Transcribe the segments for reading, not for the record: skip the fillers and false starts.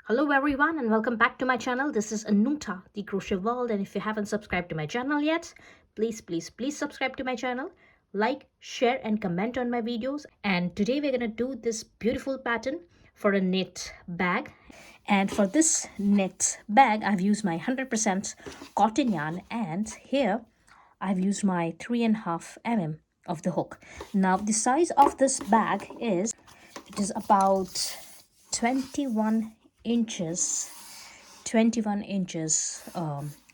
Hello everyone and welcome back to my channel. This is Anuta, the Crochet World, and if you haven't subscribed to my channel yet, please subscribe to my channel. Like, share and comment on my videos. And today we're going to do this beautiful pattern for a knit bag. And for this knit bag, I've used my 100% cotton yarn, and here I've used my 3.5 mm of the hook. Now the size of this bag is, it is about 21 inches 21 inches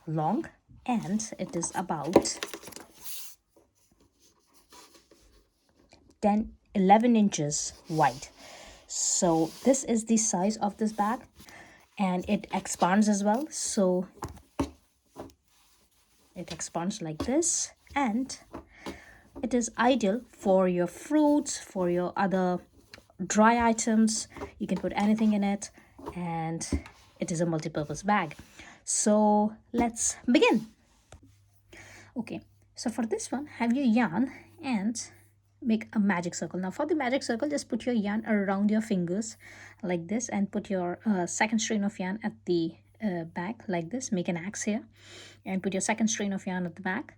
long, and it is about 11 inches wide. So this is the size of this bag, and it expands as well. So it expands like this, and it is ideal for your fruits, for your other dry items. You can put anything in it, and it is a multi-purpose bag. So let's begin. Okay, so for this one, have your yarn and make a magic circle. Now for the magic circle, just put your yarn around your fingers like this, and put your second strain of yarn at the back like this. Make an X here and put your second strain of yarn at the back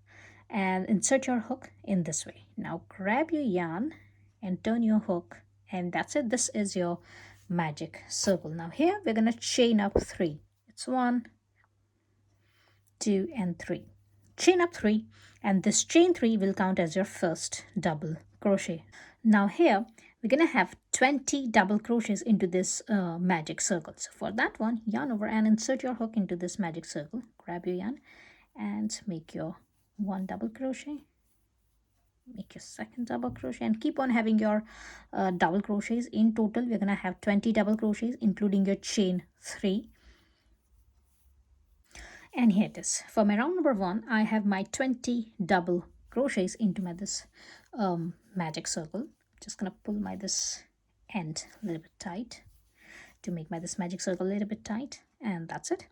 and insert your hook in this way. Now grab your yarn and turn your hook, and that's it. This is your magic circle. Now here we're going to chain up 3. It's 1, 2 and 3. Chain up 3, and this chain 3 will count as your first double crochet. Now here we're going to have 20 double crochets into this magic circle. So for that one, yarn over and insert your hook into this magic circle. Grab your yarn and make your 1 double crochet, make your second double crochet, and keep on having your double crochets. In total we're going to have 20 double crochets including your chain 3. And here it is. For my round number 1, I have my 20 double crochets into my this magic circle. Just gonna pull my this end a little bit tight to make my this magic circle a little bit tight, and that's it.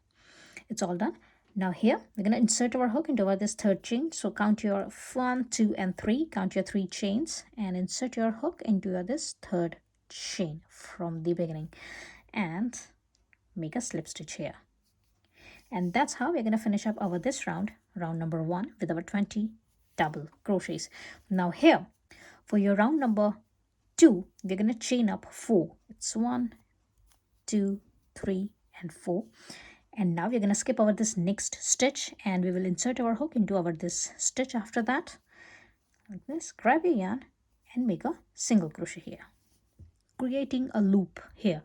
It's all done. Now here we're gonna insert our hook into our this third chain. So count your 1, 2 and 3. Count your 3 chains and insert your hook into your this third chain from the beginning, and make a slip stitch here. And that's how we're going to finish up our this round number 1, with our 20 double crochets. Now here for your round number 2, we're going to chain up 4. It's 1, 2, 3 and 4. And now we're going to skip over this next stitch, and we will insert our hook into our this stitch after that like this. Grab your yarn and make a single crochet here, creating a loop here.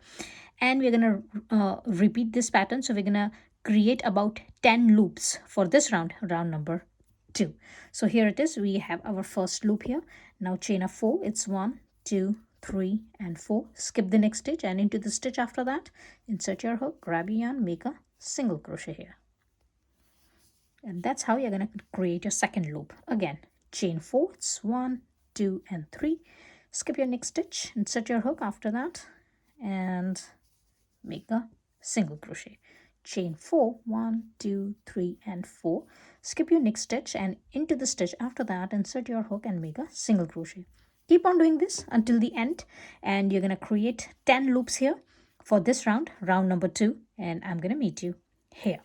And we're going to repeat this pattern. So we're going to create about 10 loops for this round number 2. So here it is. We have our first loop here. Now chain of 4. It's 1, 2, 3 and 4. Skip the next stitch, and into the stitch after that, insert your hook, grab your yarn, make a single crochet here. And that's how you're going to create your second loop. Again, chain 4. It's 1, 2 and 3. Skip your next stitch, insert your hook after that, and make a single crochet. Chain 4, 1, 2, 3 and 4. Skip your next stitch, and into the stitch after that, insert your hook and make a single crochet. Keep on doing this until the end, and you're going to create 10 loops here for this round number 2, and I'm going to meet you here.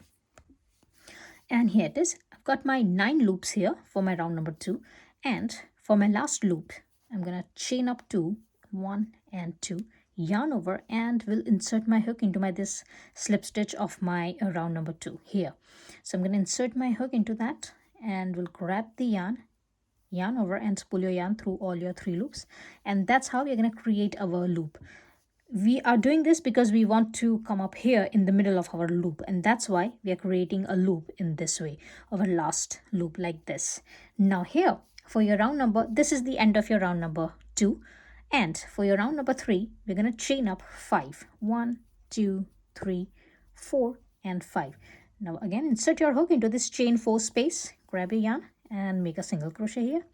And here it is. I've got my 9 loops here for my round number 2, and for my last loop I'm going to chain up 2, 1 and 2, yarn over, and will insert my hook into my this slip stitch of my round number 2 here. So I'm going to insert my hook into that, and will grab the yarn over and pull your yarn through all your 3 loops, and that's how we're going to create our loop. We are doing this because we want to come up here in the middle of our loop, and that's why we are creating a loop in this way, our last loop like this. Now here for your round number, this is the end of your round number 2. And for your round number 3, we're going to chain up 5. 1, 2, 3, 4 and 5. Now again, insert your hook into this chain 4 space, grab your yarn and make a single crochet here.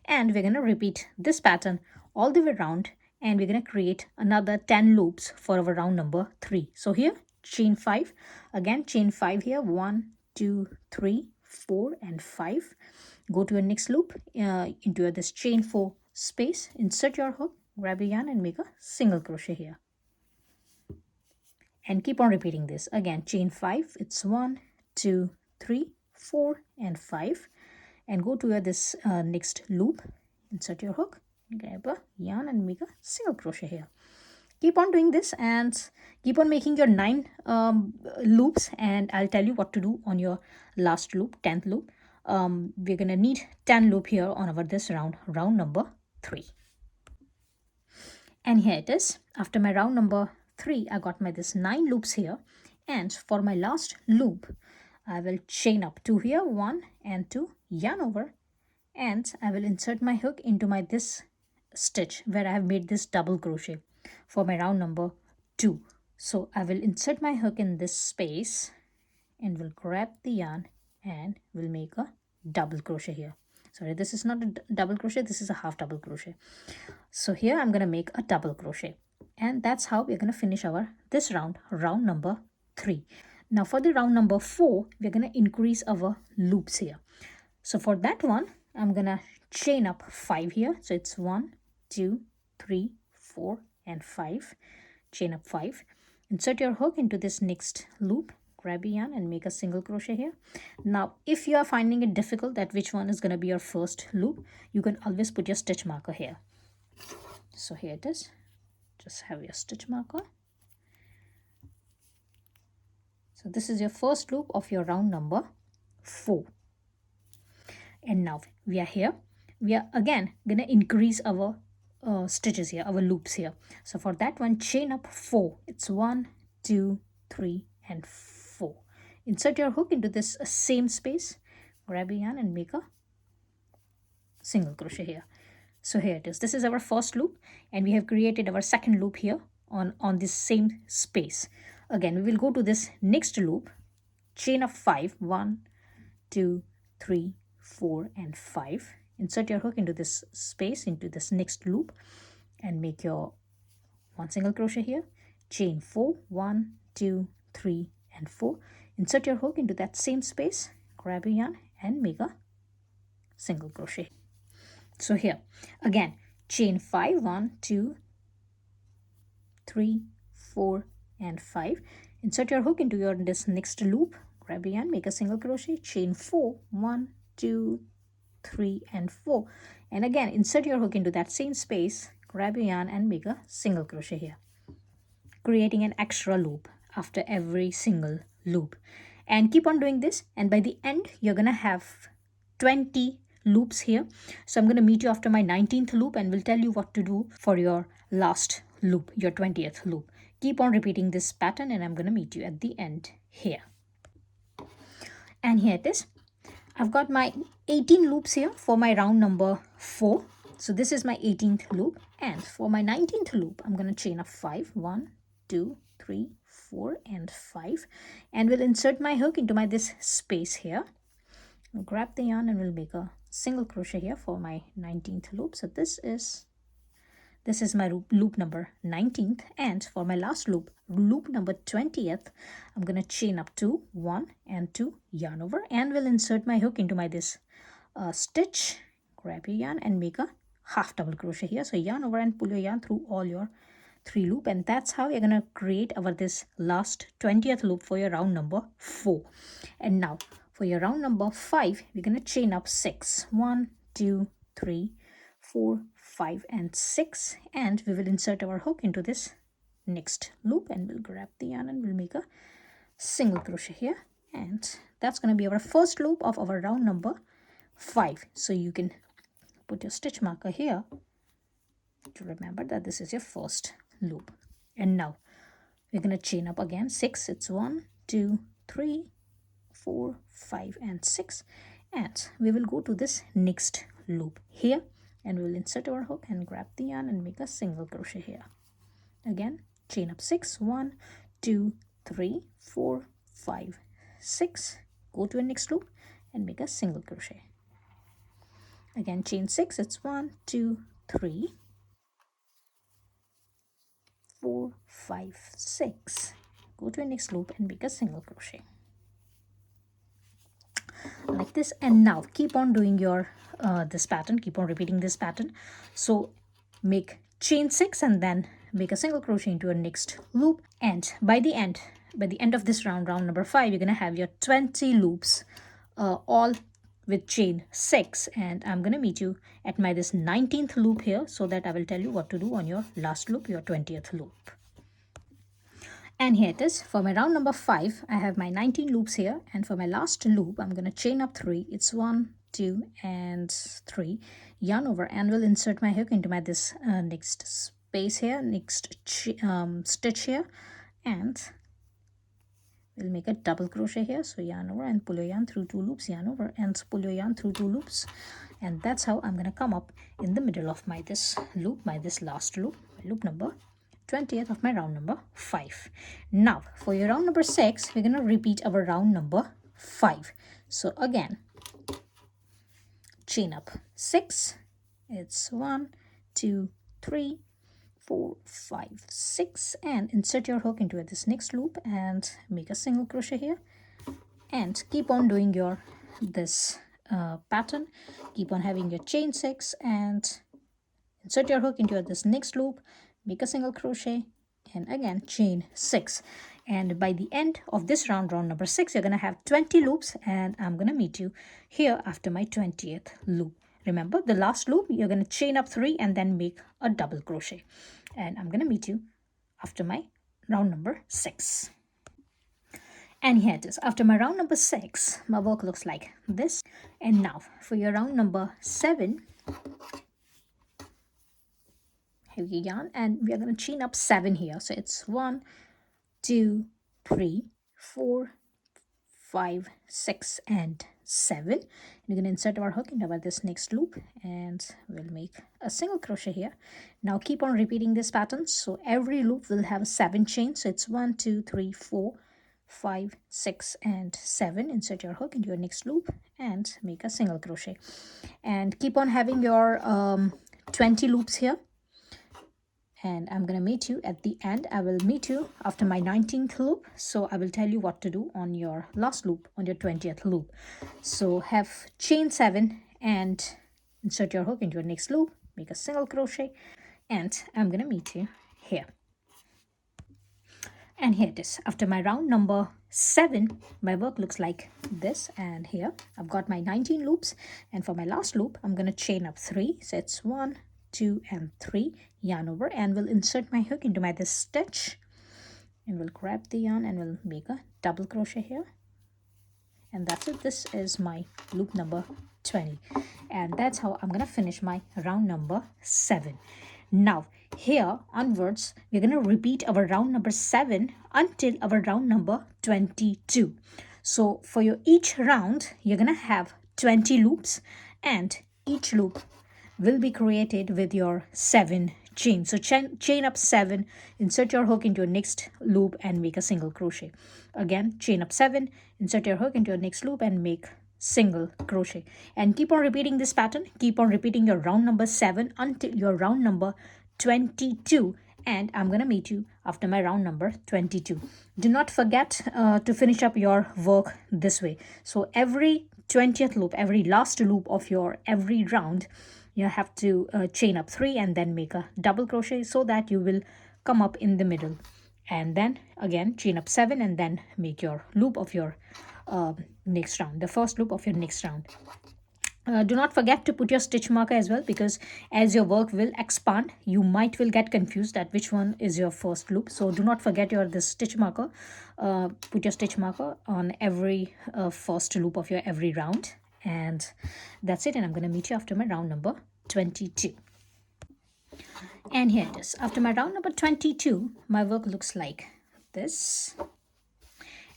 And we're going to repeat this pattern all the way around, and we're going to create another 10 loops for our round number 3. So here, chain 5. Again, chain 5 here. 1, 2, 3, 4 and 5. Go to your next loop into this chain 4 space, insert your hook, grab your yarn and make a single crochet here. and keep on repeating this. Again, chain 5, it's 1, 2, 3, 4 and 5, and go to this next loop, insert your hook, grab a yarn and make a single crochet here. Keep on doing this and keep on making your 9 loops, and I'll tell you what to do on your last loop, 10th loop. We're gonna need 10 loop here on our this round number 3. And here it is. After my round number 3, I got my this 9 loops here, and for my last loop I will chain up 2 here, 1 and 2, yarn over, and I will insert my hook into my this stitch where I have made this double crochet for my round number 2. So I will insert my hook in this space and will grab the yarn and will make a double crochet here. Sorry, this is not a double crochet, this is a half double crochet. So here I'm going to make a double crochet, and that's how we're going to finish our this round number 3. Now for the round number 4, we're going to increase our loops here. So for that one, I'm going to chain up 5 here. So it's 1, 2, 3, 4 and 5. Chain up 5. Insert your hook into this next loop, grab a yarn and make a single crochet here. Now if you are finding it difficult that which one is going to be your first loop, you can always put your stitch marker here. So here it is. Just have your stitch marker. So this is your first loop of your round number 4. And now we are here. We are again going to increase our stitches here, our loops here. So for that one, chain up 4. It's 1, 2, 3 and 4. Insert your hook into this same space, grab a yarn and make a single crochet here. So here it is. This is our first loop, and we have created our second loop here on this same space. Again, we will go to this next loop, chain of 5, 1, 2, 3, 4 and 5. Insert your hook into this space, into this next loop, and make your one single crochet here. Chain 4, 1, 2, 3 and 4. Insert your hook into that same space, grab a yarn and make a single crochet. So here again, chain 5, 1, 2, 3, 4 and 5. Insert your hook into your this next loop, grab a yarn, make a single crochet, chain 4, 1, 2, 3 and 4, and again insert your hook into that same space, grab a yarn and make a single crochet here, creating an extra loop after every single loop. And keep on doing this, and by the end you're gonna have 20 loops here. So I'm going to meet you after my 19th loop and will tell you what to do for your last loop, your 20th loop. Keep on repeating this pattern and I'm going to meet you at the end here. And here it is. I've got my 18 loops here for my round number 4. So this is my 18th loop, and for my 19th loop I'm going to chain up 5, 1, 2, 3, 4 and 5, and will insert my hook into my this space here. I'll grab the yarn and we'll make a single crochet here for my 19th loop. So this is my loop number 19th, and for my last loop number 20th, I'm going to chain up 2, 1 and 2, yarn over, and will insert my hook into my this stitch, grab your yarn and make a half double crochet here. So yarn over and pull your yarn through all your 3 loop, and that's how you're going to create our this last 20th loop for your round number 4. And now for your round number 5, we're going to chain up 6, 1, 2, 3, 4, 5 and 6, and we will insert our hook into this next loop and we'll grab the yarn and we'll make a single crochet here, and that's going to be our first loop of our round number 5. So you can put your stitch marker here to remember that this is your first loop. And now we're going to chain up again 6. It's 1, 2, 3, 4, 5 and 6, and we will go to this next loop here and we'll insert our hook and grab the yarn and make a single crochet here. Again, chain up 6, 1, 2, 3, 4, 5, 6, go to a next loop and make a single crochet. Again, chain 6, it's 1, 2, 3, 4, 5, 6, go to a next loop and make a single crochet like this. And now keep on doing your this pattern, keep on repeating this pattern. So make chain 6 and then make a single crochet into your next loop. And by the end of this round, round number 5, you're going to have your 20 loops, all with chain 6. And I'm going to meet you at my this 19th loop here, so that I will tell you what to do on your last loop, your 20th loop. And here it is. For my round number 5, I have my 19 loops here, and for my last loop, I'm going to chain up 3. It's 1, 2, and 3. Yarn over, and will insert my hook into my this next space here, next stitch here, and we'll make a double crochet here. So yarn over and pull your yarn through 2 loops, yarn over and pull your yarn through 2 loops, and that's how I'm going to come up in the middle of my this loop, my this last loop, loop number 20th of my round number 5. Now for your round number 6, we're going to repeat our round number 5. So again, chain up 6. It's 1, 2, 3, 4, 5, 6, and insert your hook into this next loop and make a single crochet here, and keep on doing your this pattern. Keep on having your chain 6 and insert your hook into this next loop, make a single crochet, and again chain 6. And by the end of this round, round number 6, you're going to have 20 loops, and I'm going to meet you here after my 20th loop. Remember, the last loop, you're going to chain up 3 and then make a double crochet. And I'm going to meet you after my round number 6. And here it is. After my round number 6, my work looks like this. And now for your round number 7, heavy yarn, and we are going to chain up 7 here. So it's 1, 2, 3, 4, 5, 6, and 7. We're going to insert our hook into this next loop, and we'll make a single crochet here. Now keep on repeating this pattern. So every loop will have 7 chains. So it's 1, 2, 3, 4, 5, 6, and 7. Insert your hook into your next loop and make a single crochet. And keep on having your 20 loops here. And I'm going to meet you at the end. I will meet you after my 19th loop. So I will tell you what to do on your last loop, on your 20th loop. So have chain 7 and insert your hook into your next loop, make a single crochet, and I'm going to meet you here. And here it is. After my round number 7, my work looks like this. And here I've got my 19 loops. And for my last loop, I'm going to chain up 3. So it's 1, 2, and 3, yarn over, and we'll insert my hook into my this stitch, and we'll grab the yarn and we'll make a double crochet here, and that's it. This is my loop number 20, and that's how I'm gonna finish my round number 7. Now here onwards, we're gonna repeat our round number 7 until our round number 22. So for your each round, you're gonna have 20 loops, and each loop will be created with your 7 chains. So chain up 7, insert your hook into your next loop and make a single crochet. Again, chain up 7, insert your hook into your next loop and make single crochet. And keep on repeating this pattern. Keep on repeating your round number 7 until your round number 22. And I'm going to meet you after my round number 22. Do not forget to finish up your work this way. So every 20th loop, every last loop of your every round, you have to chain up 3 and then make a double crochet, so that you will come up in the middle. And then again chain up 7 and then make your loop of your next round, the first loop of your next round. Do not forget to put your stitch marker as well, because as your work will expand, you might will get confused at which one is your first loop. So do not forget this stitch marker. Put your stitch marker on every first loop of your every round. And that's it. And I'm going to meet you after my round number 22. And here it is. After my round number 22, my work looks like this.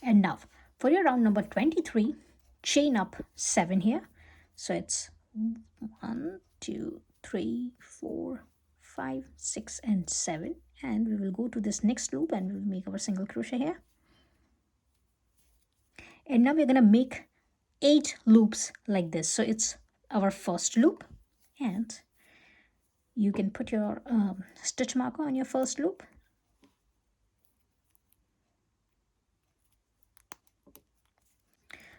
And now for your round number 23, chain up 7 here. So it's 1, 2, 3, 4, 5, 6, and 7. And we will go to this next loop and we'll make our single crochet here. And now we're going to make 8 loops like this. So it's our first loop, and you can put your stitch marker on your first loop.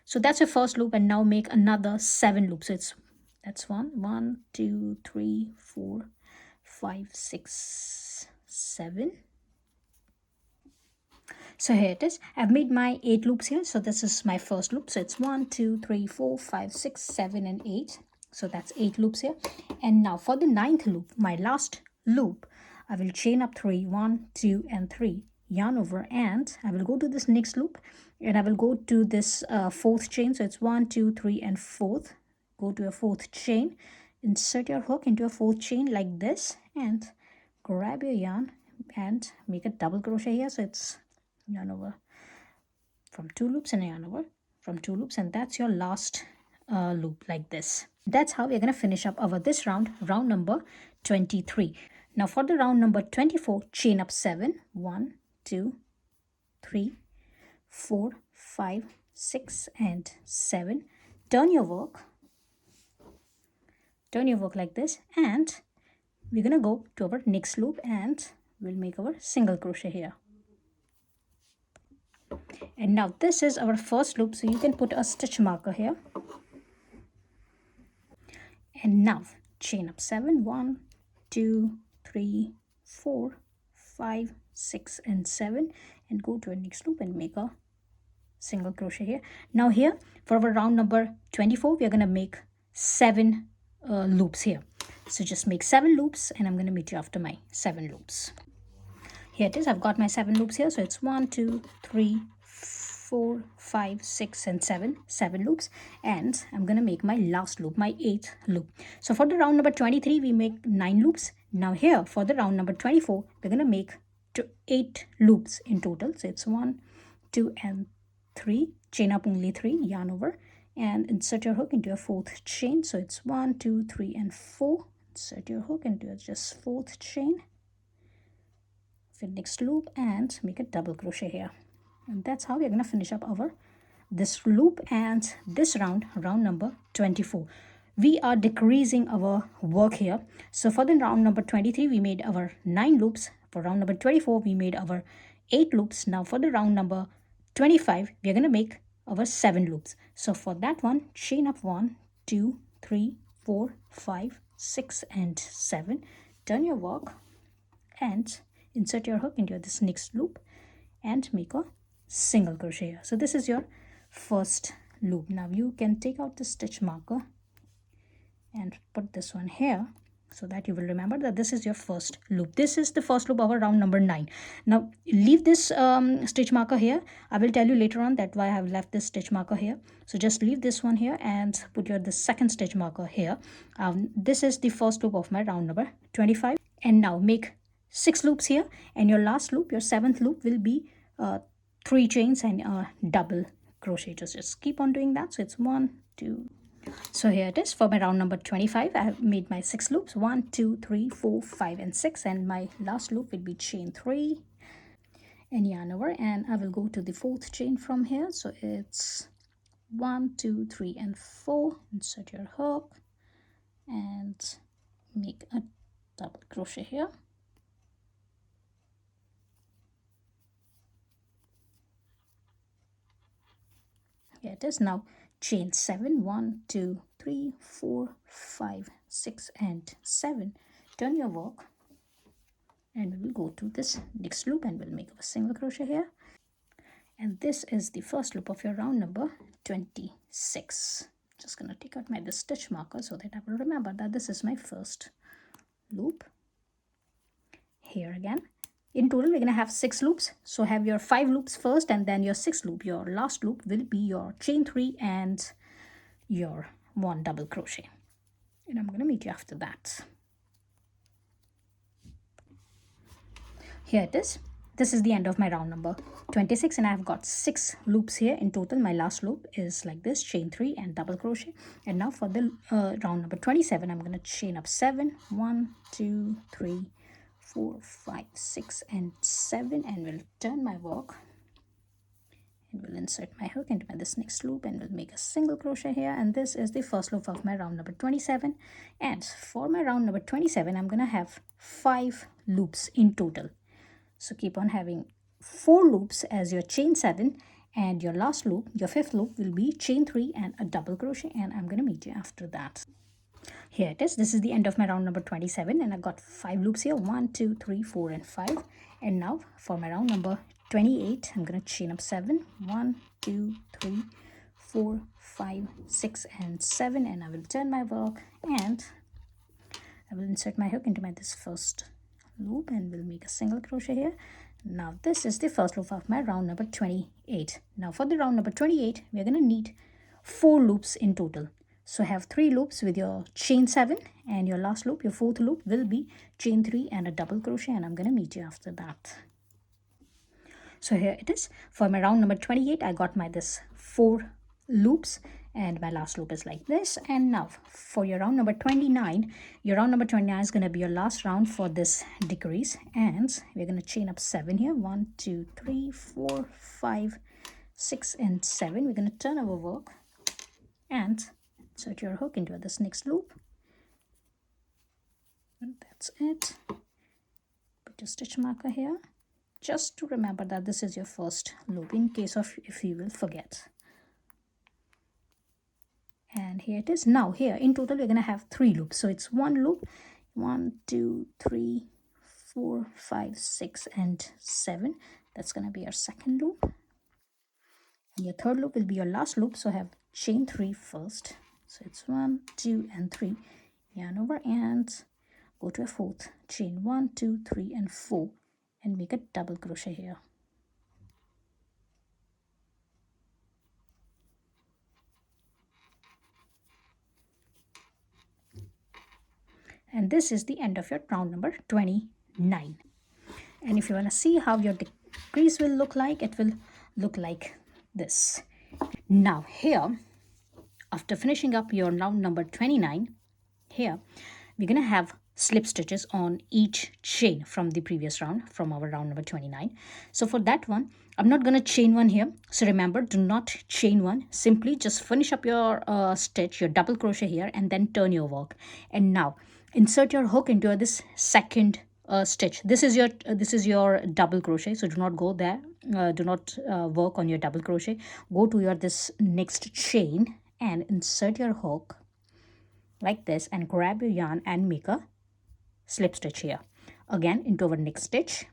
So that's your first loop, and now make another 7 loops. So that's 1, 2, 3, 4, 5, 6, 7. So here it is. I've made my 8 loops here. So this is my first loop. So it's 1, 2, 3, 4, 5, 6, 7, and 8. So that's 8 loops here. And now for the 9th loop, my last loop, I will chain up 3, 1, 2, and 3, yarn over, and I will go to this next loop, and I will go to this 4th chain. So it's 1, 2, 3, and 4th. Go to a 4th chain, insert your hook into a 4th chain like this, and grab your yarn and make a double crochet here. So it's yarn over from 2 loops and yarn over from 2 loops, and that's your last loop like this. That's how we're going to finish up our this round number 23. Now for the round number 24, chain up 7, 1, 2, 3, 4, 5, 6, and 7. Turn your work like this, and we're gonna go to our next loop and we'll make our single crochet here. And now this is our first loop, so you can put a stitch marker here. And now chain up 7, 1, 2, 3, 4, 5, 6, and 7, and go to our next loop and make a single crochet here. Now here for our round number 24, we are going to make 7 loops here. So just make 7 loops, and I'm going to meet you after my 7 loops. Here it is. I've got my 7 loops here. So it's 1, 2, 3, 4, 5, 6, and 7 loops, and I'm going to make my last loop, my 8th loop. So for the round number 23, we make 9 loops. Now here for the round number 24, we're going to make 8 loops in total. So it's 1, 2, and 3. Chain up only 3, yarn over, and insert your hook into a 4th chain. So it's 1, 2, 3, and 4. Insert your hook into a just 4th chain, for next loop, and make a double crochet here. And that's how we're going to finish up our this loop and this round number 24. We are decreasing our work here. So for the round number 23, we made our 9 loops. For round number 24, we made our 8 loops. Now for the round number 25, we're going to make our 7 loops. So for that one, chain up 1, 2, 3, 4, 5, 6, and 7. Turn your work and insert your hook into this next loop and make a single crochet here. So this is your first loop. Now you can take out the stitch marker and put this one here, so that you will remember that this is your first loop. This is the first loop of our round number 9. Now leave this stitch marker here. I will tell you later on that why I have left this stitch marker here. So just leave this one here and put the second stitch marker here. This is the first loop of my round number 25. And now make 6 loops here, and your last loop, your 7th loop, will be 3 chains and a double crochet. Just keep on doing that. So it's 1, 2. So here it is. For my round number 25, I have made my 6 loops, 1, 2, 3, 4, 5, and 6, and my last loop will be chain 3 and yarn over, and I will go to the 4th chain from here. So it's 1, 2, 3, and 4. Insert your hook and make a double crochet here. Here it is. Now chain 7, 1, 2, 3, 4, 5, 6, and 7. Turn your work, and we will go to this next loop and we'll make a single crochet here. And this is the first loop of your round number 26. Just gonna take out my stitch marker so that I will remember that this is my first loop. Here again, in total we're gonna have 6 loops. So have your 5 loops first, and then your 6th loop, your last loop, will be your chain 3 and your 1 double crochet. And I'm gonna meet you after that. Here it is. This is the end of my round number 26, and I've got 6 loops here in total. My last loop is like this, chain 3 and double crochet. And now for the round number 27, I'm going to chain up 7, 1, 2, 3, 4, 5, 6, and 7, and we'll turn my work and we'll insert my hook into this next loop, and we'll make a single crochet here. And this is the first loop of my round number 27. And for my round number 27, I'm going to have 5 loops in total. So keep on having 4 loops as your chain 7, and your last loop, your 5th loop, will be chain 3 and a double crochet, and I'm going to meet you after that. Here it is. This is the end of my round number 27, and I got 5 loops here. 1, 2, 3, 4, and 5. And now for my round number 28, I'm going to chain up 7. 1, 2, 3, 4, 5, 6, and 7. And I will turn my work, and I will insert my hook into this first loop, and we'll make a single crochet here. Now this is the first loop of my round number 28. Now for the round number 28, we're going to need 4 loops in total. So have 3 loops with your chain 7, and your last loop, your 4th loop, will be chain 3 and a double crochet, and I'm going to meet you after that. So here it is. For my round number 28, I got this 4 loops, and my last loop is like this. And now for your round number 29, your round number 29 is going to be your last round for this decrease, and we're going to chain up 7 here. 1, 2, 3, 4, 5, 6, and 7. We're going to turn our work and insert your hook into this next loop, and that's it. Put your stitch marker here, just to remember that this is your first loop in case of if you will forget. And here it is. Now here in total we're going to have 3 loops, so it's 1 loop, 1, 2, 3, 4, 5, 6, and 7. That's going to be our second loop, and your third loop will be your last loop. So have chain 3 first, so it's 1, 2, and 3, yarn over and go to a 4th, chain 1, 2, 3, and 4, and make a double crochet here. And this is the end of your round number 29. And if you want to see how your decrease will look like, it will look like this. Now here, after finishing up your round number 29, here we're going to have slip stitches on each chain from the previous round, from our round number 29. So for that one, I'm not going to chain one here. So remember, do not chain one. Simply just finish up your stitch, your double crochet here, and then turn your work. And now insert your hook into this second stitch. This is your double crochet, so do not go there. Do not work on your double crochet. Go to your this next chain and insert your hook like this, and grab your yarn and make a slip stitch here. Again into our next stitch,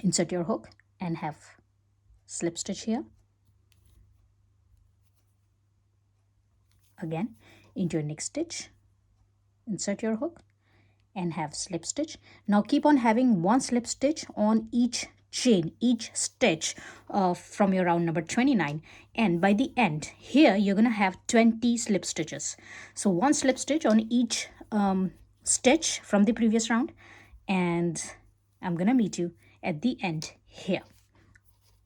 insert your hook and have slip stitch here. Again into your next stitch, insert your hook and have slip stitch. Now keep on having 1 slip stitch on each chain, each stitch from your round number 29, and by the end here you're gonna have 20 slip stitches. So 1 slip stitch on each stitch from the previous round, and I'm gonna meet you at the end here.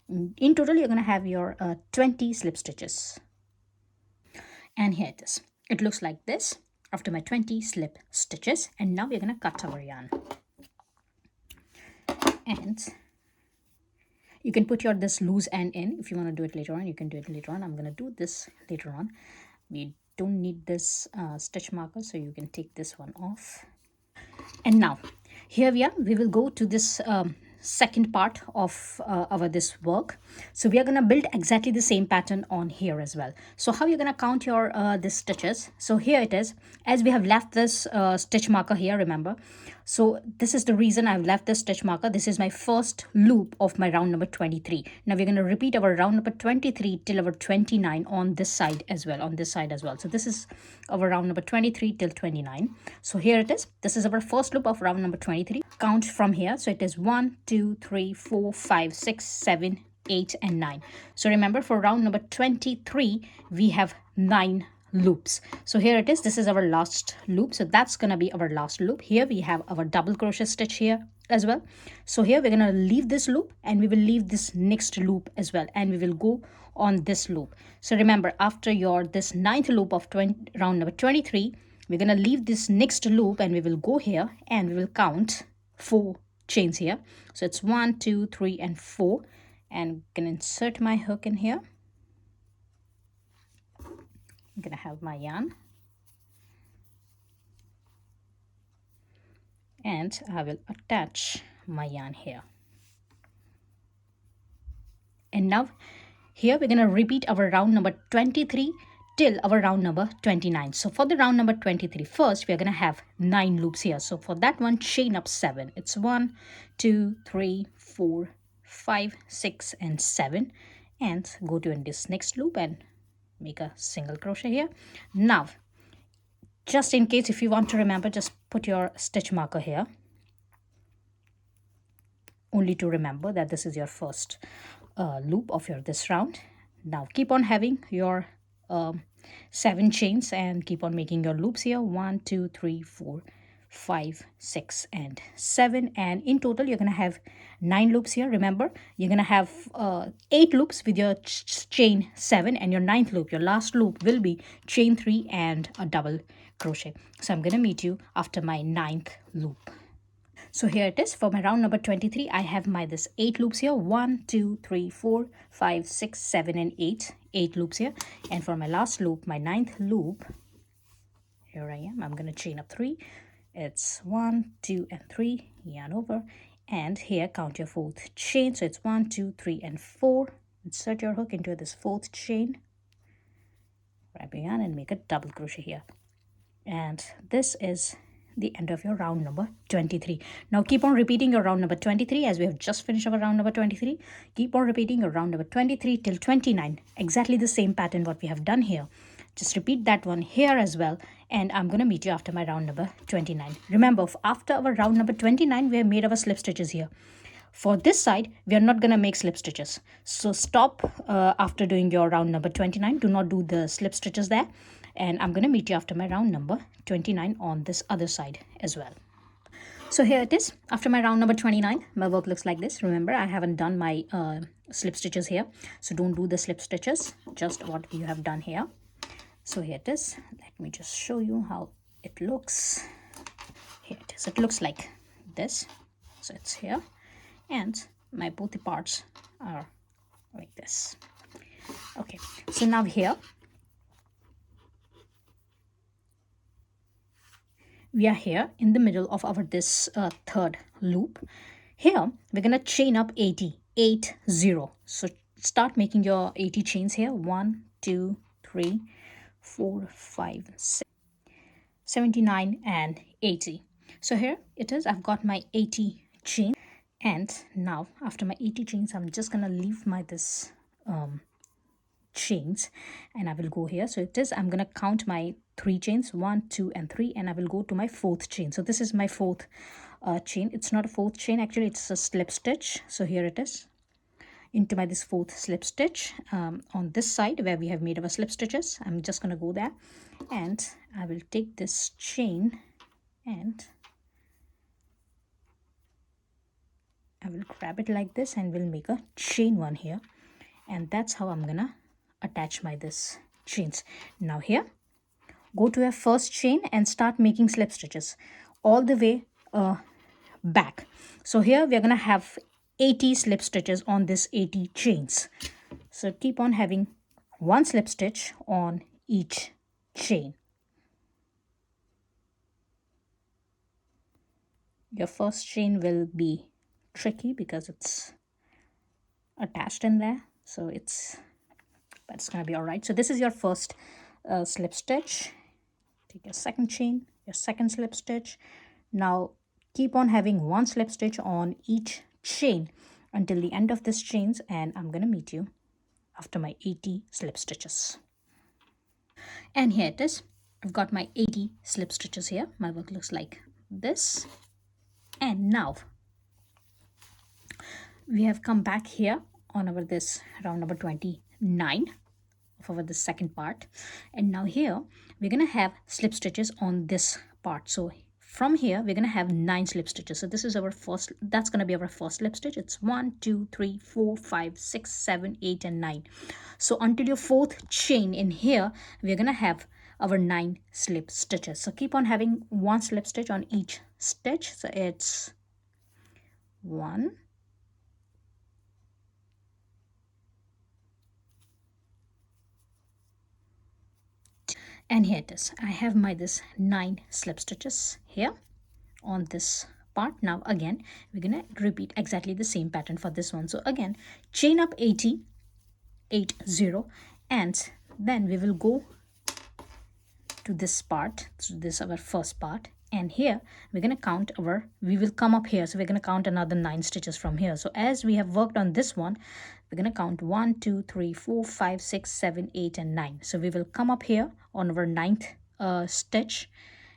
In total you're gonna have your 20 slip stitches, and here it is. It looks like this after my 20 slip stitches. And now we're gonna cut our yarn, and you can put your this loose end in. If you want to do it later on, you can do it later on. I'm going to do this later on. We don't need this stitch marker, so you can take this one off. And now here we are. We will go to this second part of our this work. So we are going to build exactly the same pattern on here as well. So how you're going to count your this stitches? So here it is. As we have left this stitch marker here, remember, so this is the reason I've left this stitch marker. This is my first loop of my round number 23. Now we're going to repeat our round number 23 till our 29 on this side as well, on this side as well. So this is our round number 23 till 29. So here it is. This is our first loop of round number 23. Count from here. So it is 1, 2, 3, 4, 5, 6, 7, 8, and 9. So remember, for round number 23 we have 9 loops. So here it is. This is our last loop, so that's gonna be our last loop. Here we have our double crochet stitch here as well. So here we're gonna leave this loop, and we will leave this next loop as well, and we will go on this loop. So remember, after your this 9th loop of round number 23, we're gonna leave this next loop, and we will go here and we will count 4 chains here. So it's 1, 2, 3, and 4, and I'm gonna insert my hook in here. I'm gonna have my yarn, and I will attach my yarn here. And now here we're gonna repeat our round number 23 till our round number 29. So for the round number 23, first we are going to have 9 loops here. So for that one, chain up 7. It's 1, 2, 3, 4, 5, 6 and 7, and go to this next loop and make a single crochet here. Now just in case if you want to remember, just put your stitch marker here, only to remember that this is your first loop of your this round. Now keep on having your 7 chains and keep on making your loops here. 1, 2, 3, 4, 5, 6 and 7, and in total you're going to have 9 loops here. Remember, you're going to have 8 loops with your chain 7, and your 9th loop, your last loop, will be chain 3 and a double crochet. So I'm going to meet you after my 9th loop. So here it is for my round number 23. I have my this 8 loops here. 1, 2, 3, 4, 5, 6, 7 and 8. 8 loops here. And for my last loop, my 9th loop, here I am. I'm going to chain up 3. It's 1, 2 and 3. Yarn over. And here count your 4th chain. So it's 1, 2, 3 and 4. Insert your hook into this 4th chain. Wrap your yarn and make a double crochet here. And this is the end of your round number 23. Now keep on repeating your round number 23, as we have just finished our round number 23. Keep on repeating your round number 23 till 29. Exactly the same pattern what we have done here. Just repeat that one here as well, and I'm going to meet you after my round number 29. Remember, after our round number 29, we have made our slip stitches here. For this side, we are not going to make slip stitches. So stop after doing your round number 29. Do not do the slip stitches there. And I'm going to meet you after my round number 29 on this other side as well. So here it is. After my round number 29, my work looks like this. Remember, I haven't done my slip stitches here. So don't do the slip stitches, just what you have done here. So here it is. Let me just show you how it looks. Here it is. It looks like this. So it's here. And my both the parts are like this. Okay, so now here we are here in the middle of our this third loop. Here we're gonna chain up 80, 80. So start making your 80 chains here. 1, 2, 3, 4, 5, 6, 79 and 80. So here it is. I've got my 80 chains. And now after my 80 chains, I'm just gonna leave my this chains, and I will go here. So it is, I'm gonna count my 3 chains, 1, 2 and 3, and I will go to my 4th chain. So this is my 4th chain. It's not a 4th chain, actually it's a slip stitch. So here it is, into my this 4th slip stitch on this side where we have made our slip stitches. I'm just gonna go there, and I will take this chain and I will grab it like this, and we'll make a chain one here, and that's how I'm gonna attach my this chains. Now here, go to your first chain and start making slip stitches all the way back. So here we're gonna have 80 slip stitches on this 80 chains. So keep on having 1 slip stitch on each chain. Your first chain will be tricky because it's attached in there, so but it's gonna be all right. So this is your first slip stitch. Take your second chain, your second slip stitch. Now keep on having 1 slip stitch on each chain until the end of this chains, and I'm gonna meet you after my 80 slip stitches. And here it is. I've got my 80 slip stitches here. My work looks like this. And now we have come back here on our this round number 29 of our the second part, and now here we're gonna have slip stitches on this part. So from here we're gonna have 9 slip stitches. So this is our first, that's gonna be our first slip stitch. It's 1, 2, 3, 4, 5, 6, 7, 8 and 9. So until your 4th chain in here, we're gonna have our 9 slip stitches. So keep on having 1 slip stitch on each stitch. So it's 1, and here it is. I have my this 9 slip stitches here on this part. Now again we're gonna repeat exactly the same pattern for this one. So again, chain up 80, 80, and then we will go to this part. So this is our first part, and here we're going to count we will come up here, so we're going to count another 9 stitches from here. So as we have worked on this one, we're going to count 1 2 3 4 5 6 7 8 and 9. So we will come up here on our ninth stitch,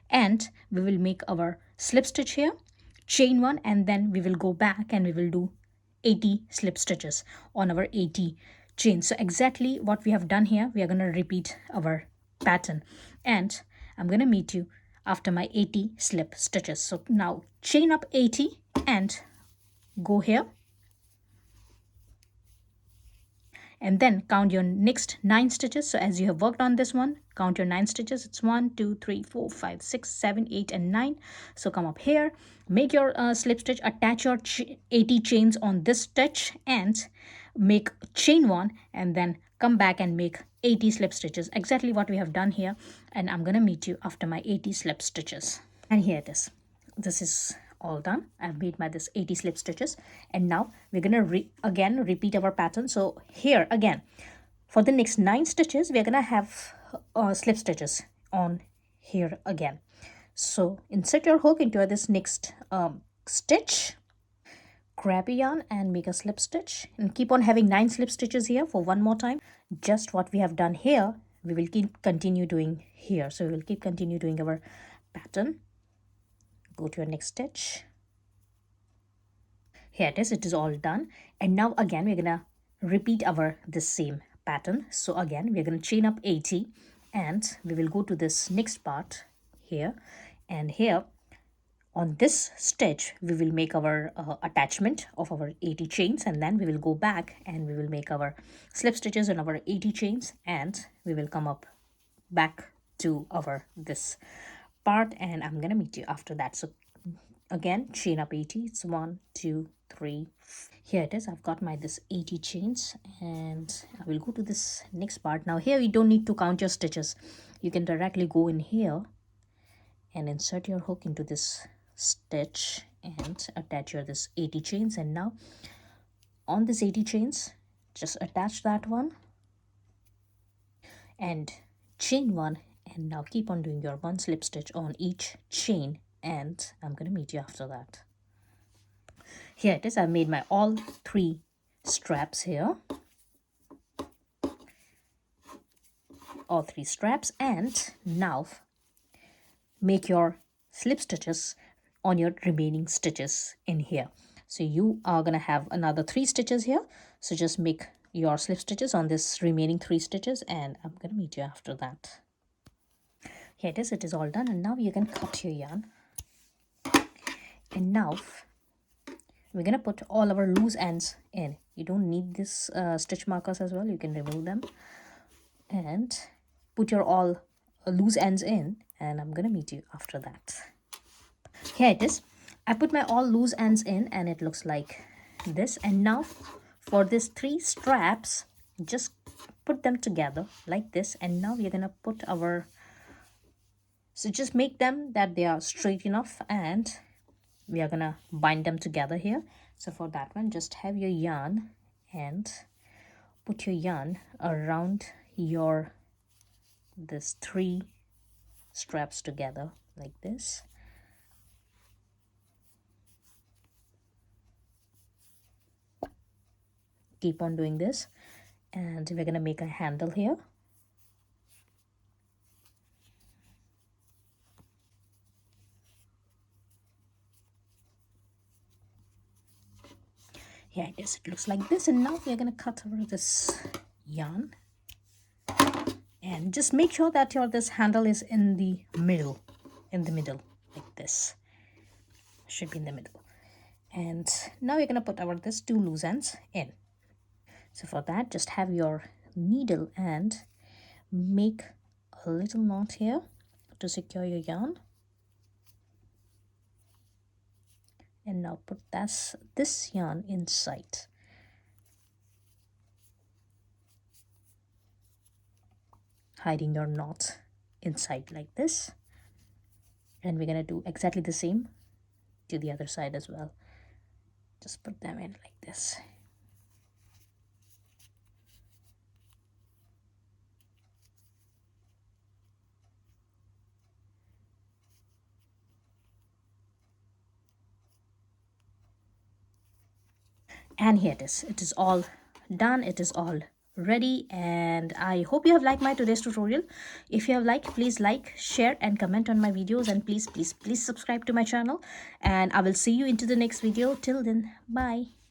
and we will make our slip stitch here, chain one, and then we will go back and we will do 80 slip stitches on our 80 chains. So exactly what we have done here, we are going to repeat our pattern, and I'm going to meet you after my 80 slip stitches. So now chain up 80 and go here, and then count your next 9 stitches. So as you have worked on this one, count your 9 stitches. It's 1 2 3 4 5 6 7 8 and 9. So come up here, make your slip stitch, attach your 80 chains on this stitch and make chain one, and then come back and make 80 slip stitches, exactly what we have done here. And I'm going to meet you after my 80 slip stitches. And here it is. This is all done. I've made my this 80 slip stitches, and now we're gonna again repeat our pattern. So here again, for the next 9 stitches, we're gonna have slip stitches on here again. So insert your hook into this next stitch, grab a yarn and make a slip stitch, and keep on having 9 slip stitches here for one more time. Just what we have done here, we will continue doing here. So we will continue doing our pattern. Go to your next stitch. Here it is all done. And now again we're gonna repeat this same pattern. So again we're gonna chain up 80, and we will go to this next part here, and here on this stitch we will make our attachment of our 80 chains, and then we will go back and we will make our slip stitches on our 80 chains, and we will come up back to our this part, and I'm gonna meet you after that. So again, chain up 80. It's 1 2 3. Here it is. I've got my this 80 chains, and I will go to this next part. Now here you don't need to count your stitches. You can directly go in here and insert your hook into this stitch and attach your this 80 chains. And now on this 80 chains, just attach that one and chain one, and now keep on doing your 1 slip stitch on each chain, and I'm going to meet you after that. Here it is. I've made my all 3 straps here, all 3 straps, and now make your slip stitches on your remaining stitches in here. So you are going to have another 3 stitches here, so just make your slip stitches on this remaining 3 stitches, and I'm going to meet you after that. Here it is all done, and now you can cut your yarn. And now we're going to put all our loose ends in. You don't need this stitch markers as well. You can remove them and put your all loose ends in, and I'm going to meet you after that. Here it is. I put my all loose ends in, and it looks like this. And now for these 3 straps, just put them together like this. And now we're going to put our, so just make them that they are straight enough, and we are gonna bind them together here. So for that one, just have your yarn and put your yarn around your this 3 straps together like this. Keep on doing this, and we're gonna make a handle here. Here it is. It looks like this, and now we're gonna cut over this yarn, and just make sure that your this handle is in the middle, like this. Should be in the middle. And now we're gonna put our this 2 loose ends in. So for that, just have your needle and make a little knot here to secure your yarn. And now put this yarn inside. Hiding your knot inside like this. And we're going to do exactly the same to the other side as well. Just put them in like this. And here it is all done, it is all ready. And I hope you have liked my today's tutorial. If you have liked, please like, share and comment on my videos, and please subscribe to my channel, and I will see you into the next video. Till then, bye.